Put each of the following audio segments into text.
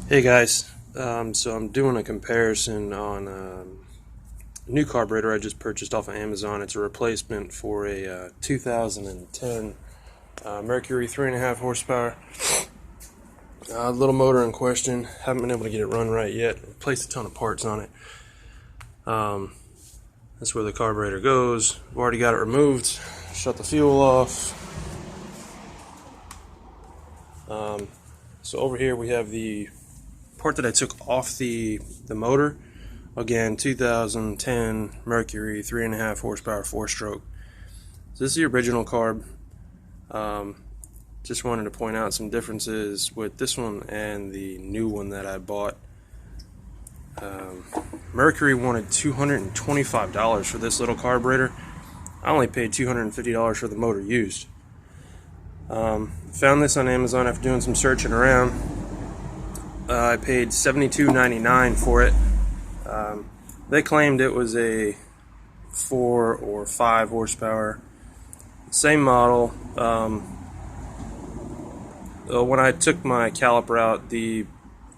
Hey guys, so I'm doing a comparison on a new carburetor I just purchased off of Amazon. It's a replacement for a 2010 Mercury 3.5 horsepower. Little motor in question. Haven't been able to get it run right yet. Replaced a ton of parts on it. That's where the carburetor goes. I've already got it removed. Shut the fuel off. So over here we have the part that I took off the motor. Again, 2010 Mercury 3.5 horsepower 4-stroke. So this is the original carb. Just wanted to point out some differences with this one and the new one that I bought. Mercury wanted $225 for this little carburetor. I only paid $250 for the motor used. Found this on Amazon after doing some searching around. I paid $72.99 for it. They claimed it was a 4 or 5 horsepower. Same model. When I took my caliper out, the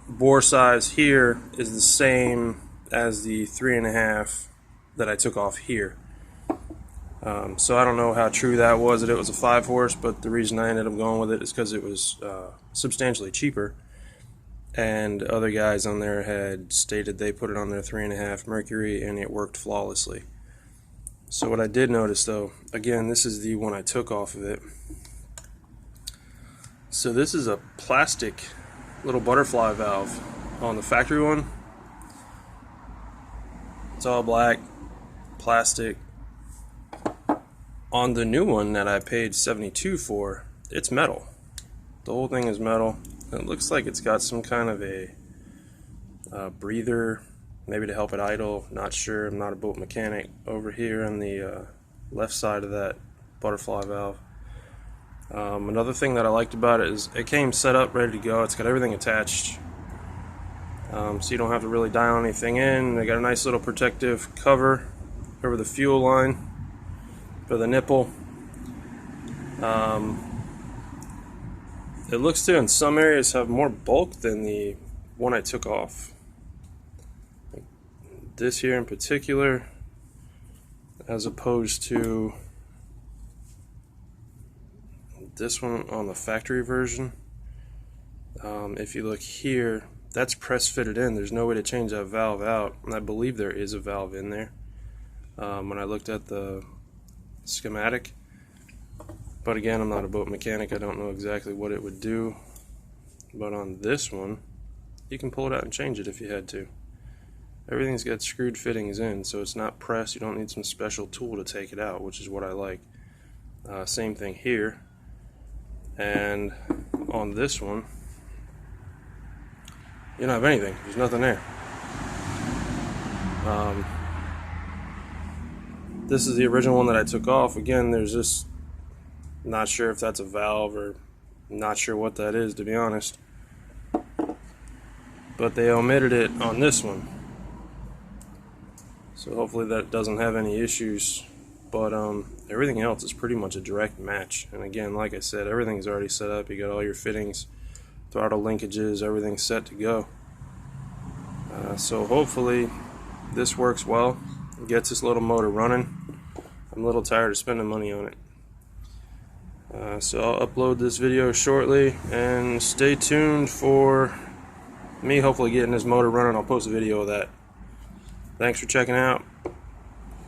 bore size here is the same as the 3.5 that I took off here. So I don't know how true that was, that it was a 5 horse, but the reason I ended up going with it is because it was substantially cheaper. And other guys on there had stated they put it on their 3.5 Mercury and it worked flawlessly. So what I did notice though, again, this is the one I took off of it. So this is a plastic little butterfly valve. On the factory one, it's all black, plastic. On the new one that I paid $72 for, it's metal. The whole thing is metal. It looks like it's got some kind of a breather, maybe to help it idle. Not sure. I'm not a boat mechanic. Over here on the left side of that butterfly valve. Another thing that I liked about it is it came set up, ready to go. It's got everything attached, so you don't have to really dial anything in. They got a nice little protective cover over the fuel line for the nipple. It looks to, in some areas, have more bulk than the one I took off. This here in particular, as opposed to this one on the factory version. If you look here, that's press fitted in. There's no way to change that valve out, and I believe there is a valve in there when I looked at the schematic. But again, I'm not a boat mechanic. I don't know exactly what it would do. But on this one, you can pull it out and change it if you had to. Everything's got screwed fittings in, so it's not pressed. You don't need some special tool to take it out, which is what I like. Same thing here. And on this one, you don't have anything. There's nothing there. This is the original one that I took off. Again, there's just not sure if that's a valve or not sure what that is, to be honest. But they omitted it on this one. So hopefully that doesn't have any issues. But everything else is pretty much a direct match. And again, like I said, everything's already set up. You got all your fittings, throttle linkages, everything's set to go. So hopefully this works well. It gets this little motor running. I'm a little tired of spending money on it. So I'll upload this video shortly, and stay tuned for me hopefully getting this motor running. I'll post a video of that. Thanks for checking out.